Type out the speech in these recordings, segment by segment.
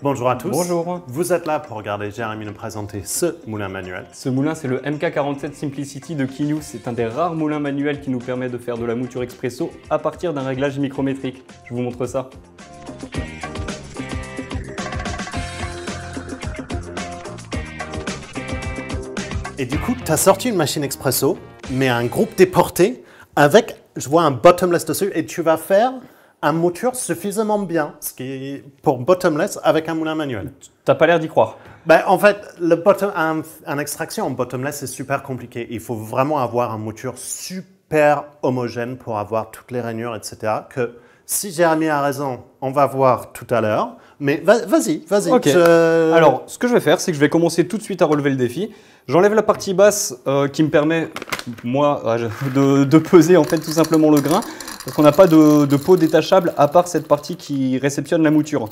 Bonjour à tous. Bonjour. Vous êtes là pour regarder Jérémy nous présenter ce moulin manuel. Ce moulin, c'est le MK47 Simplicity de Kinyu. C'est un des rares moulins manuels qui nous permet de faire de la mouture expresso à partir d'un réglage micrométrique. Je vous montre ça. Et du coup, tu as sorti une machine expresso, mais un groupe déporté avec, je vois un bottomless dessus, et tu vas faire un mouture suffisamment bien, ce qui est pour bottomless avec un moulin manuel. T'as pas l'air d'y croire. Ben, en fait, un extraction en bottomless, c'est super compliqué. Il faut vraiment avoir un mouture super homogène pour avoir toutes les rainures, etc. Que si Jérémy a raison, on va voir tout à l'heure. Mais vas-y. Ok. Alors, ce que je vais faire, c'est que je vais commencer tout de suite à relever le défi. J'enlève la partie basse qui me permet, moi, de peser en fait tout simplement le grain. Parce qu'on n'a pas de peau détachable à part cette partie qui réceptionne la mouture.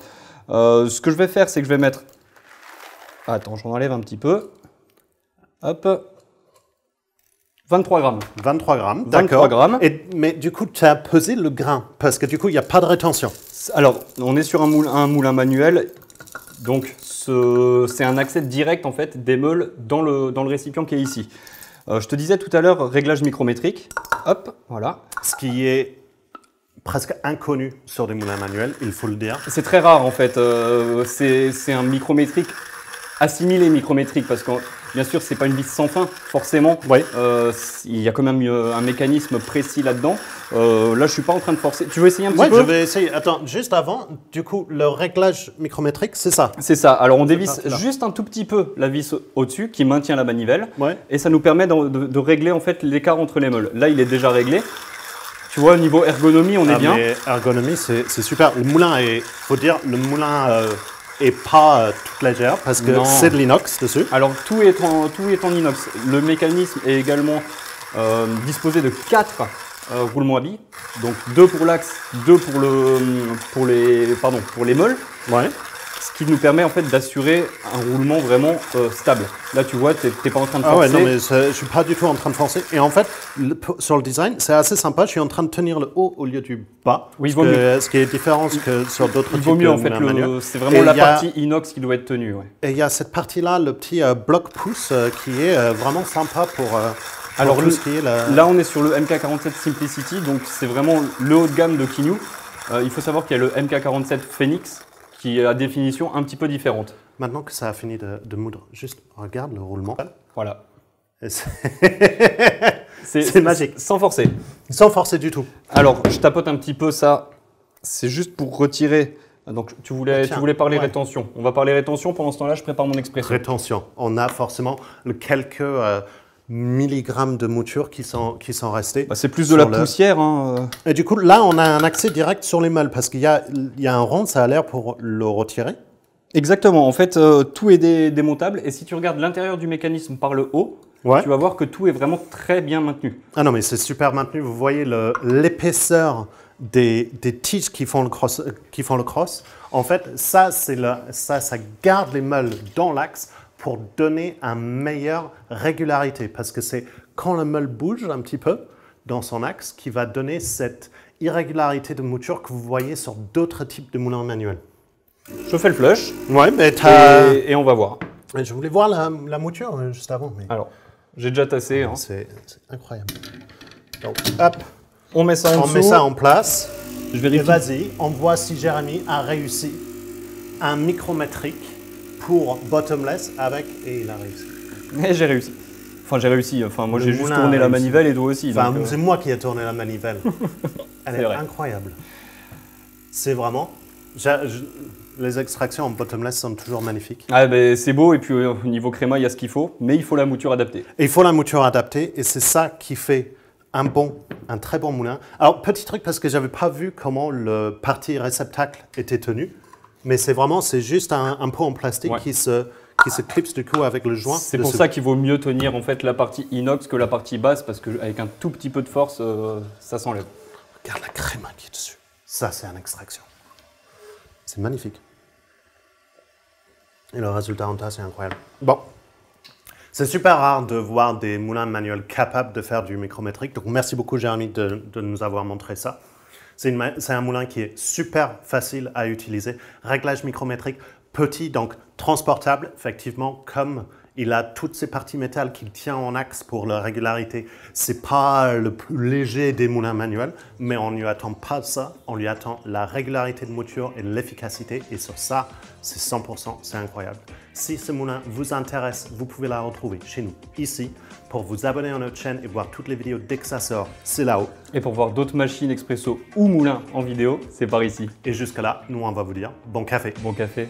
Ce que je vais faire, c'est que je vais mettre... Attends, j'en enlève un petit peu. Hop. 23 grammes. 23 grammes, 23 d'accord. grammes. Mais du coup, tu as pesé le grain, parce que du coup, il n'y a pas de rétention. Alors, on est sur un moulin manuel. Donc, c'est un accès direct en fait, des meules dans le récipient qui est ici. Je te disais tout à l'heure, réglage micrométrique. Hop, voilà. Ce qui est presque inconnu sur des moulins manuels, il faut le dire. C'est très rare en fait. C'est un micrométrique assimilé micrométrique parce que bien sûr, c'est pas une vis sans fin forcément. Oui. Il y a quand même un mécanisme précis là-dedans. Là, je suis pas en train de forcer. Tu veux essayer un petit peu? Oui, je vais essayer. Attends, juste avant, du coup, le réglage micrométrique, c'est ça. C'est ça. Alors, on dévisse juste un tout petit peu la vis au-dessus qui maintient la manivelle. Ouais. Et ça nous permet de régler en fait l'écart entre les meules. Là, il est déjà réglé. Tu vois, au niveau ergonomie, on est bien. Mais ergonomie, c'est super. Le moulin faut dire, le moulin est pas toute légère parce que c'est de l'inox dessus. Alors, tout est en inox. Le mécanisme est également disposé de 4 roulements à billes. Donc, 2 pour l'axe, 2 pour les meules. Ouais. Ce qui nous permet en fait d'assurer un roulement vraiment stable. Là, tu vois, tu n'es pas en train de forcer. Ah ouais, non, mais je suis pas du tout en train de forcer. Et en fait, sur le design, c'est assez sympa. Je suis en train de tenir le haut au lieu du bas. Oui, il vaut mieux. Ce qui est différent que sur d'autres types de Il vaut mieux en fait. C'est vraiment la partie inox qui doit être tenue. Ouais. Et il y a cette partie-là, le petit bloc pouce qui est vraiment sympa pour... Alors tout ce qui est là, on est sur le MK47 Simplicity, donc c'est vraiment le haut de gamme de Kinyu. Il faut savoir qu'il y a le MK47 Phoenix, qui est à définition un petit peu différente. Maintenant que ça a fini de moudre, juste regarde le roulement. Voilà. C'est magique. Sans forcer. Sans forcer du tout. Alors, je tapote un petit peu ça. C'est juste pour retirer. Donc, tu voulais parler rétention. On va parler rétention. Pendant ce temps-là, je prépare mon expresso. Rétention. On a forcément quelques milligrammes de mouture qui sont restés. Bah, c'est plus de la poussière. Hein. Et du coup, là, on a un accès direct sur les meules parce qu'il y a un rond, ça a l'air pour le retirer. Exactement. En fait, tout est démontable. Et si tu regardes l'intérieur du mécanisme par le haut, tu vas voir que tout est vraiment très bien maintenu. Ah non, mais c'est super maintenu. Vous voyez l'épaisseur des tiges qui font le cross. En fait, ça garde les meules dans l'axe pour donner une meilleure régularité. Parce que c'est quand le meule bouge un petit peu dans son axe qui va donner cette irrégularité de mouture que vous voyez sur d'autres types de moulins manuels. Je fais le flush. Ouais, mais et on va voir. Je voulais voir la mouture juste avant. Mais... Alors, j'ai déjà tassé. Hein. C'est incroyable. Donc, hop. On met ça en dessous. On met ça en place. Je vérifie. Et vas-y, on voit si Jérémy a réussi un micrométrique pour bottomless et il a réussi. Et j'ai réussi. Enfin, j'ai réussi. Enfin, moi, j'ai juste tourné la manivelle et toi aussi. Enfin, c'est moi qui ai tourné la manivelle. Elle est vrai. incroyable. C'est vraiment... les extractions en bottomless sont toujours magnifiques. Ah, ben, c'est beau. Et puis, au niveau créma, il y a ce qu'il faut. Mais il faut la mouture adaptée. Et il faut la mouture adaptée. Et c'est ça qui fait un très bon moulin. Alors, petit truc, parce que je n'avais pas vu comment le partie réceptacle était tenu. Mais c'est juste un pot en plastique qui se clipse du coup avec le joint. C'est pour ça qu'il vaut mieux tenir en fait la partie inox que la partie basse parce qu'avec un tout petit peu de force, ça s'enlève. Regarde la crème qui est dessus. Ça, c'est une extraction. C'est magnifique. Et le résultat en tas, c'est incroyable. Bon. C'est super rare de voir des moulins manuels capables de faire du micrométrique. Donc, merci beaucoup, Jérémy, de nous avoir montré ça. C'est un moulin qui est super facile à utiliser. Réglage micrométrique, petit, donc transportable, effectivement, comme il a toutes ces parties métal qu'il tient en axe pour la régularité. C'est pas le plus léger des moulins manuels, mais on ne lui attend pas ça. On lui attend la régularité de mouture et l'efficacité. Et sur ça, c'est 100%, c'est incroyable. Si ce moulin vous intéresse, vous pouvez la retrouver chez nous, ici. Pour vous abonner à notre chaîne et voir toutes les vidéos dès que ça sort, c'est là-haut. Et pour voir d'autres machines expresso ou moulins en vidéo, c'est par ici. Et jusque là, nous, on va vous dire bon café. Bon café.